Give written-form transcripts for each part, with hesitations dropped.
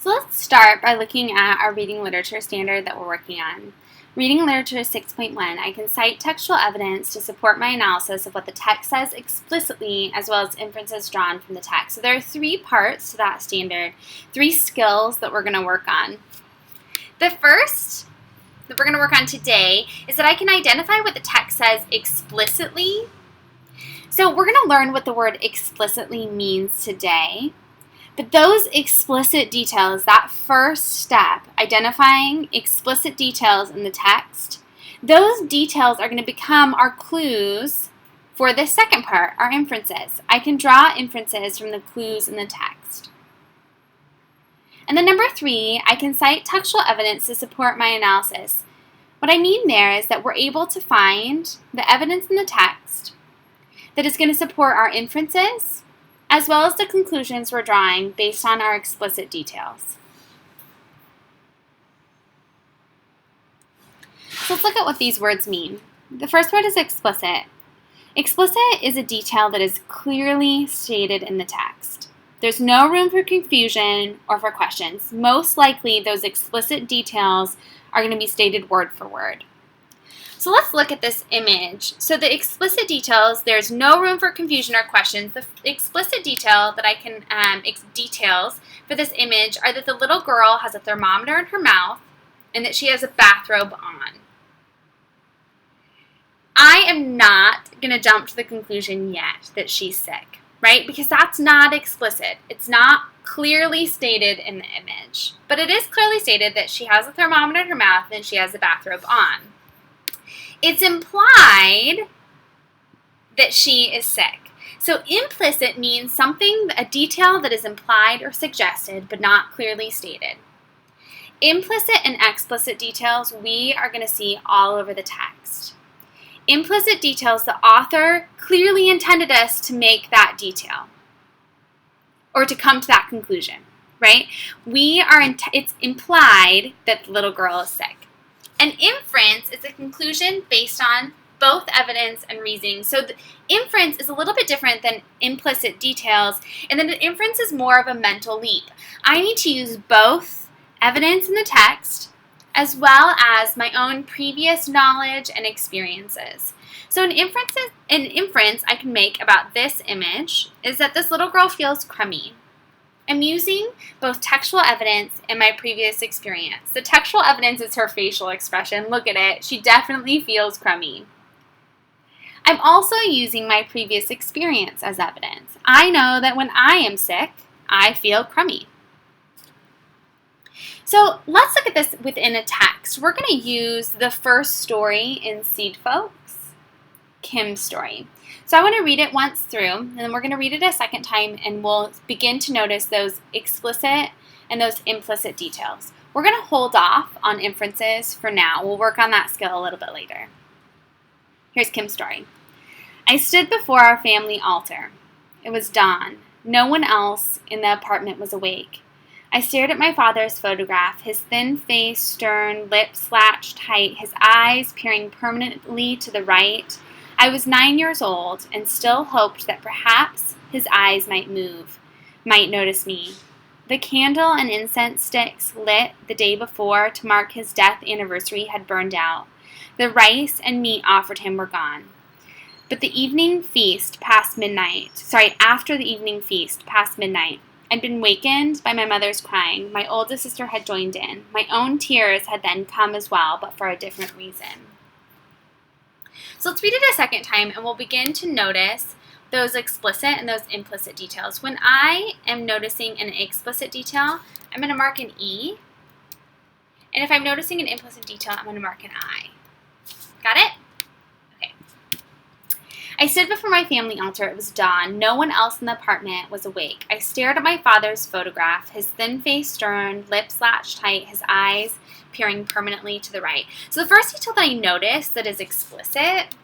So let's start by looking at our reading literature standard that we're working on. Reading literature 6.1, I can cite textual evidence to support my analysis of what the text says explicitly as well as inferences drawn from the text. So there are three parts to that standard, three skills that we're going to work on. The first that we're going to work on today is that I can identify what the text says explicitly. So we're going to learn what the word explicitly means today. But those explicit details, that first step, identifying explicit details in the text, those details are going to become our clues for the second part, our inferences. I can draw inferences from the clues in the text. And then number 3, I can cite textual evidence to support my analysis. What I mean there is that we're able to find the evidence in the text that is going to support our inferences as well as the conclusions we're drawing based on our explicit details. So let's look at what these words mean. The first word is explicit. Explicit is a detail that is clearly stated in the text. There's no room for confusion or for questions. Most likely, those explicit details are going to be stated word for word. So let's look at this image. So the explicit details, there's no room for confusion or questions. The explicit detail that I can, details for this image are that the little girl has a thermometer in her mouth and that she has a bathrobe on. I am not going to jump to the conclusion yet that she's sick, right? Because that's not explicit. It's not clearly stated in the image. But it is clearly stated that she has a thermometer in her mouth and she has a bathrobe on. It's implied that she is sick. So implicit means something, a detail that is implied or suggested but not clearly stated. Implicit and explicit details we are going to see all over the text. Implicit details, the author clearly intended us to make that detail or to come to that conclusion, right? It's implied that the little girl is sick. An inference is a conclusion based on both evidence and reasoning. So the inference is a little bit different than implicit details, and then the inference is more of a mental leap. I need to use both evidence in the text as well as my own previous knowledge and experiences. So an inference I can make about this image is that this little girl feels crummy. I'm using both textual evidence and my previous experience. The textual evidence is her facial expression. Look at it. She definitely feels crummy. I'm also using my previous experience as evidence. I know that when I am sick, I feel crummy. So let's look at this within a text. We're going to use the first story in Seed Folks, Kim's story. So I want to read it once through, and then we're going to read it a second time, and we'll begin to notice those explicit and those implicit details. We're going to hold off on inferences for now. We'll work on that skill a little bit later. Here's Kim's story. I stood before our family altar. It was dawn. No one else in the apartment was awake. I stared at my father's photograph, his thin face, stern, lips latched tight, his eyes peering permanently to the right. I was 9 years old and still hoped that perhaps his eyes might move, might notice me. The candle and incense sticks lit the day before to mark his death anniversary had burned out. The rice and meat offered him were gone. But after the evening feast past midnight, I'd been wakened by my mother's crying. My oldest sister had joined in. My own tears had then come as well, but for a different reason. So let's read it a second time, and we'll begin to notice those explicit and those implicit details. When I am noticing an explicit detail, I'm going to mark an E. And if I'm noticing an implicit detail, I'm going to mark an I. Got it? Okay. I stood before my family altar. It was dawn. No one else in the apartment was awake. I stared at my father's photograph, his thin face stern, lips latched tight, his eyes peering permanently to the right. So the first detail that I noticed that is explicit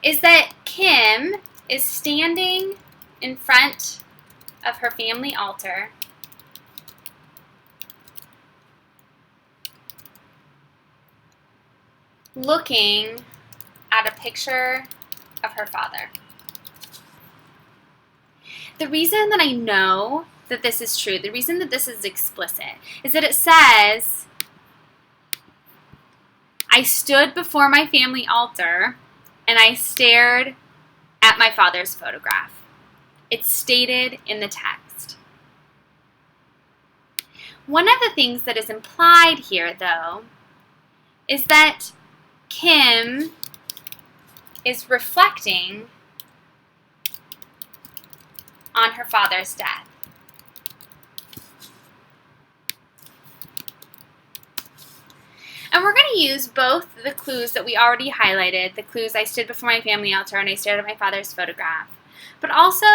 is that Kim is standing in front of her family altar looking at a picture of her father. The reason that I know that this is true, the reason that this is explicit, is that it says, I stood before my family altar and I stared at my father's photograph. It's stated in the text. One of the things that is implied here, though, is that Kim is reflecting on her father's death. And we're going to use both the clues that we already highlighted, the clues I stood before my family altar and I stared at my father's photograph, but also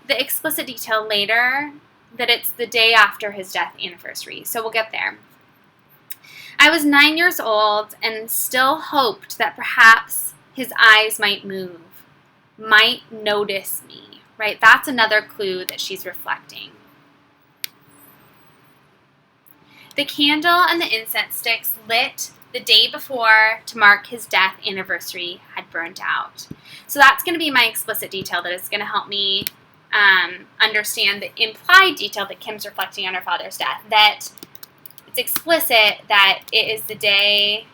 the explicit detail later that it's the day after his death anniversary. So we'll get there. I was 9 years old and still hoped that perhaps his eyes might move, might notice me, right? That's another clue that she's reflecting. The candle and the incense sticks lit the day before to mark his death anniversary had burnt out. So that's going to be my explicit detail that is going to help me understand the implied detail that Kim's reflecting on her father's death, that it's explicit that it is the day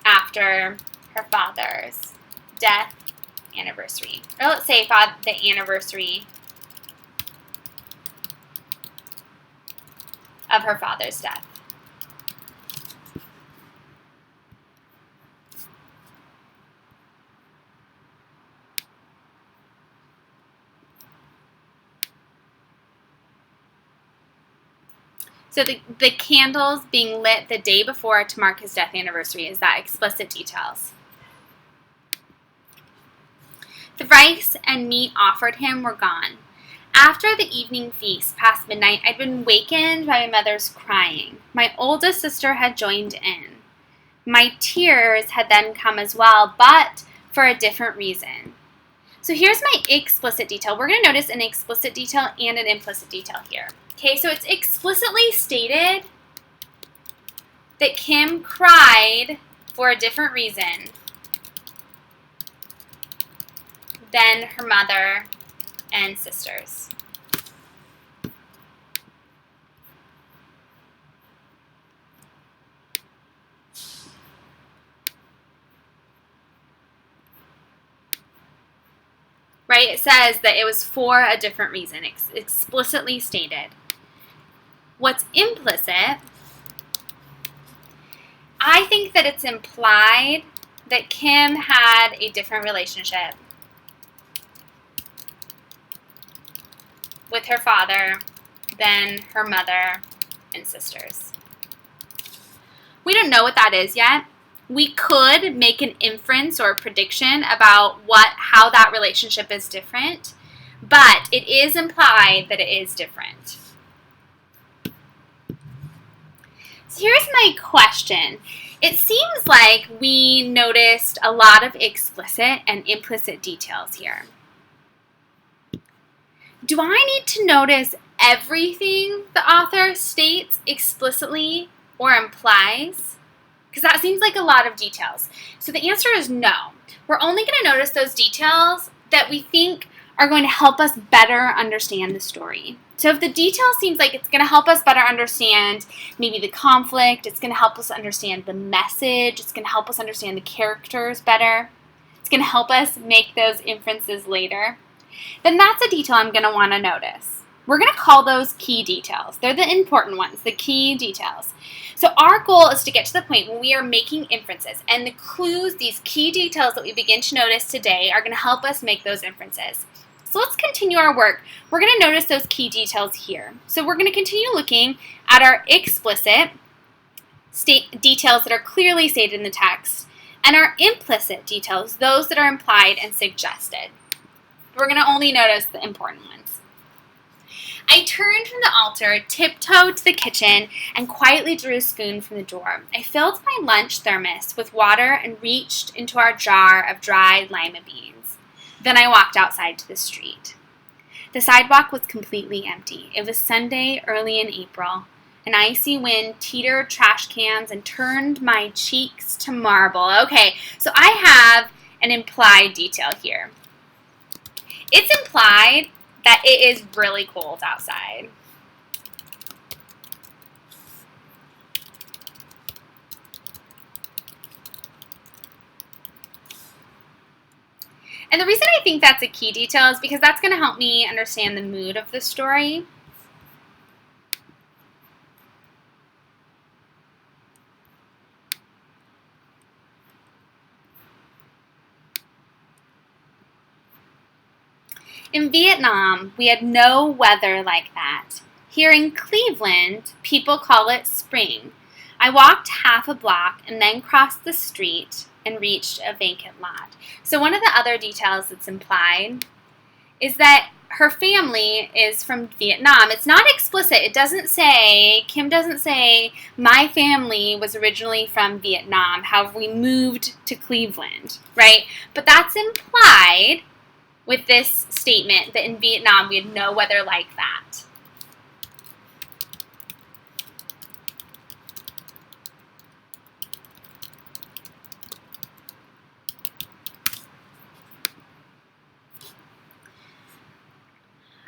after her father's death anniversary. Or let's say the anniversary of her father's death. So the candles being lit the day before to mark his death anniversary is that explicit details. The rice and meat offered him were gone. After the evening feast past midnight, I'd been wakened by my mother's crying. My oldest sister had joined in. My tears had then come as well, but for a different reason. So here's my explicit detail. We're going to notice an explicit detail and an implicit detail here. Okay, so it's explicitly stated that Kim cried for a different reason than her mother and sisters. Right? It says that it was for a different reason, explicitly stated. What's implicit, I think that it's implied that Kim had a different relationship with her father than her mother and sisters. We don't know what that is yet. We could make an inference or a prediction about how that relationship is different, but it is implied that it is different. So here's my question. It seems like we noticed a lot of explicit and implicit details here. Do I need to notice everything the author states explicitly or implies? Because that seems like a lot of details. So the answer is no. We're only going to notice those details that we think are going to help us better understand the story. So if the detail seems like it's going to help us better understand maybe the conflict, it's going to help us understand the message, it's going to help us understand the characters better, it's going to help us make those inferences later, then that's a detail I'm going to want to notice. We're going to call those key details. They're the important ones, the key details. So our goal is to get to the point when we are making inferences, and the clues, these key details that we begin to notice today are going to help us make those inferences. So let's continue our work. We're going to notice those key details here. So we're going to continue looking at our explicit details that are clearly stated in the text, and our implicit details, those that are implied and suggested. We're going to only notice the important ones. I turned from the altar, tiptoed to the kitchen, and quietly drew a spoon from the door. I filled my lunch thermos with water and reached into our jar of dried lima beans. Then I walked outside to the street. The sidewalk was completely empty. It was Sunday, early in April. An icy wind teetered trash cans and turned my cheeks to marble. Okay, so I have an implied detail here. It's implied that it is really cold outside. And the reason I think that's a key detail is because that's going to help me understand the mood of the story. In Vietnam, we had no weather like that. Here in Cleveland, people call it spring. I walked half a block and then crossed the street and reached a vacant lot. So one of the other details that's implied is that her family is from Vietnam. It's not explicit. It doesn't say, Kim doesn't say, my family was originally from Vietnam. However, we moved to Cleveland, right? But that's implied with this statement that in Vietnam we had no weather like that.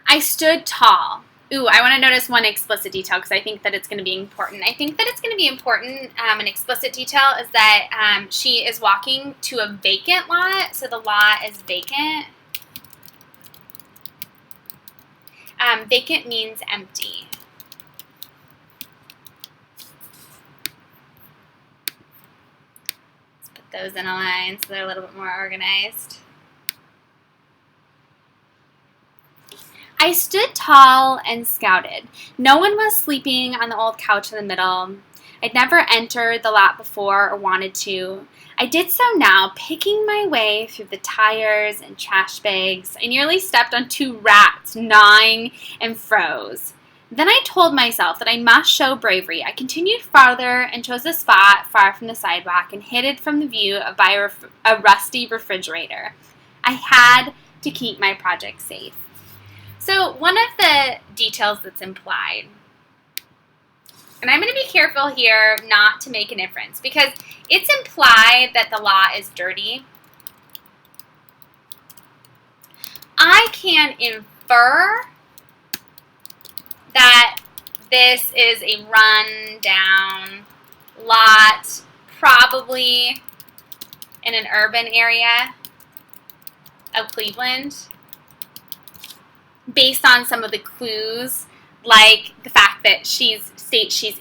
I stood tall. Ooh, I want to notice one explicit detail because I think that it's going to be important. I think that it's going to be important, an explicit detail is that she is walking to a vacant lot, so the lot is vacant. Vacant means empty. Let's put those in a line so they're a little bit more organized. I stood tall and scouted. No one was sleeping on the old couch in the middle. I'd never entered the lot before or wanted to. I did so now, picking my way through the tires and trash bags. I nearly stepped on 2 rats, gnawing, and froze. Then I told myself that I must show bravery. I continued farther and chose a spot far from the sidewalk and hid it from the view by a rusty refrigerator. I had to keep my project safe. So one of the details that's implied, and I'm going to be careful here not to make an inference because it's implied that the lot is dirty. I can infer that this is a run-down lot, probably in an urban area of Cleveland, based on some of the clues, like the fact that she's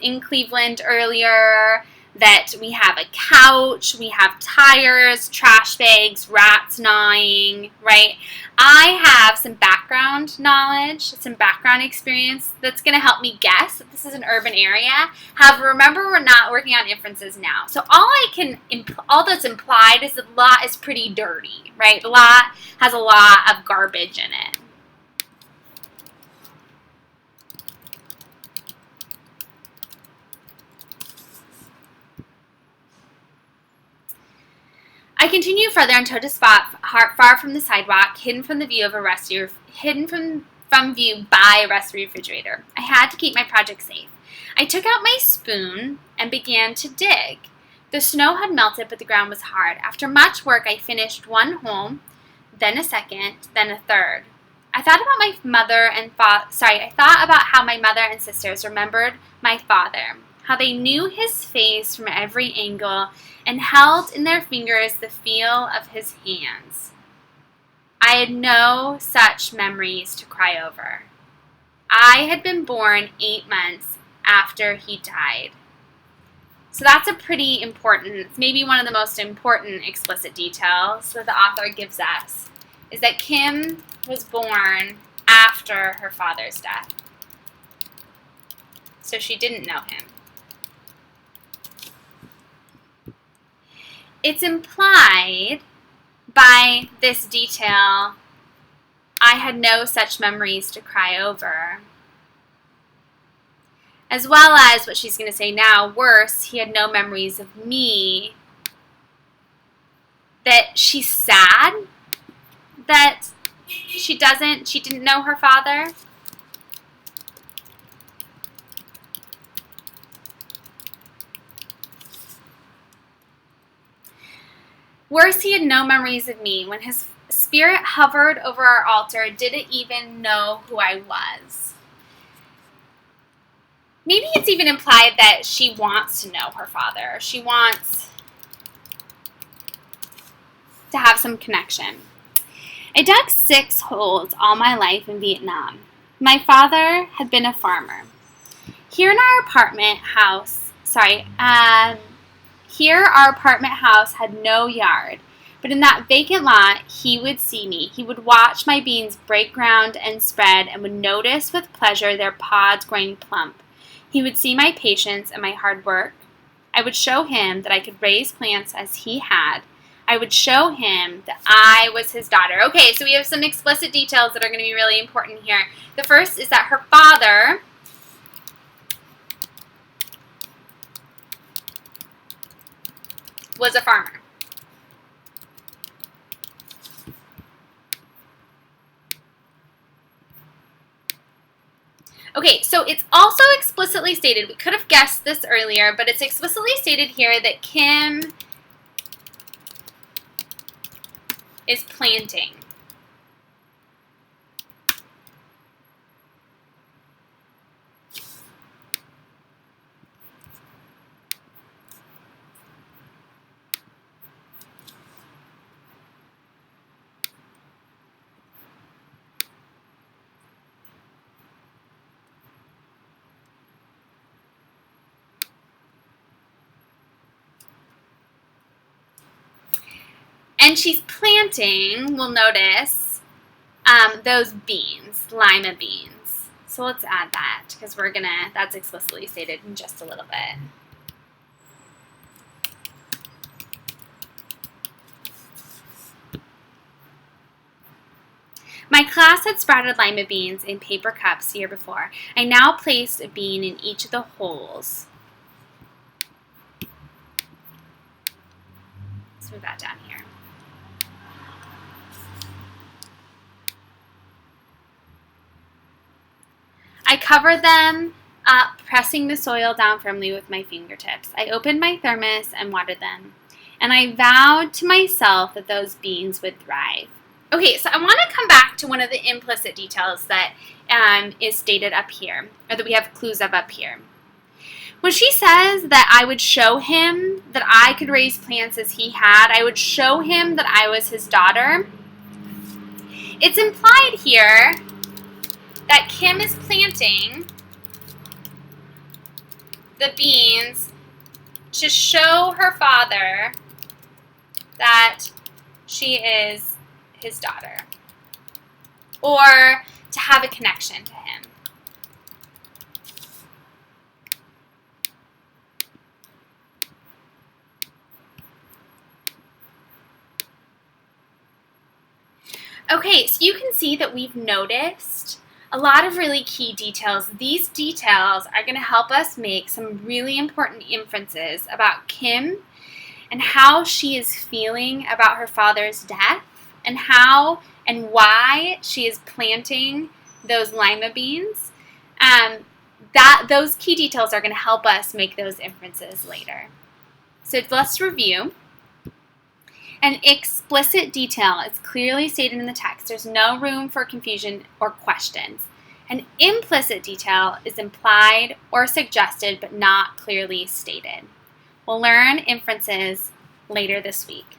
in Cleveland earlier, that we have a couch, we have tires, trash bags, rats gnawing, right? I have some background knowledge, some background experience that's going to help me guess that this is an urban area. However, remember, we're not working on inferences now. So all that's implied is the lot is pretty dirty, right? The lot has a lot of garbage in it. I continued further and took a spot far from the sidewalk, hidden from the view of from view by a rusty refrigerator. I had to keep my project safe. I took out my spoon and began to dig. The snow had melted, but the ground was hard. After much work, I finished one hole, then a second, then a third. I thought about how my mother and sisters remembered my father, how they knew his face from every angle and held in their fingers the feel of his hands. I had no such memories to cry over. I had been born 8 months after he died. So that's a pretty important, maybe one of the most important explicit details that the author gives us, is that Kim was born after her father's death. So she didn't know him. It's implied by this detail, I had no such memories to cry over. As well as what she's going to say now, worse, he had no memories of me. That she's sad that she didn't know her father. Worse, he had no memories of me. When his spirit hovered over our altar, didn't even know who I was. Maybe it's even implied that she wants to know her father. She wants to have some connection. I dug 6 holes all my life in Vietnam. My father had been a farmer. Here our apartment house had no yard, but in that vacant lot, he would see me. He would watch my beans break ground and spread and would notice with pleasure their pods growing plump. He would see my patience and my hard work. I would show him that I could raise plants as he had. I would show him that I was his daughter. Okay, so we have some explicit details that are going to be really important here. The first is that her father was a farmer. Okay, so it's also explicitly stated, we could have guessed this earlier, but it's explicitly stated here that Kim is planting. And she's planting, we'll notice, those beans, lima beans. So let's add that because that's explicitly stated in just a little bit. My class had sprouted lima beans in paper cups the year before. I now placed a bean in each of the holes. Let's move that down here. I covered them up, pressing the soil down firmly with my fingertips. I opened my thermos and watered them. And I vowed to myself that those beans would thrive. Okay, so I want to come back to one of the implicit details that is stated up here, or that we have clues of up here. When she says that I would show him that I could raise plants as he had, I would show him that I was his daughter, it's implied here that Kim is planting the beans to show her father that she is his daughter, or to have a connection to him. Okay, so you can see that we've noticed a lot of really key details. These details are going to help us make some really important inferences about Kim and how she is feeling about her father's death and how and why she is planting those lima beans. Those key details are going to help us make those inferences later. So let's review. An explicit detail is clearly stated in the text. There's no room for confusion or questions. An implicit detail is implied or suggested but not clearly stated. We'll learn inferences later this week.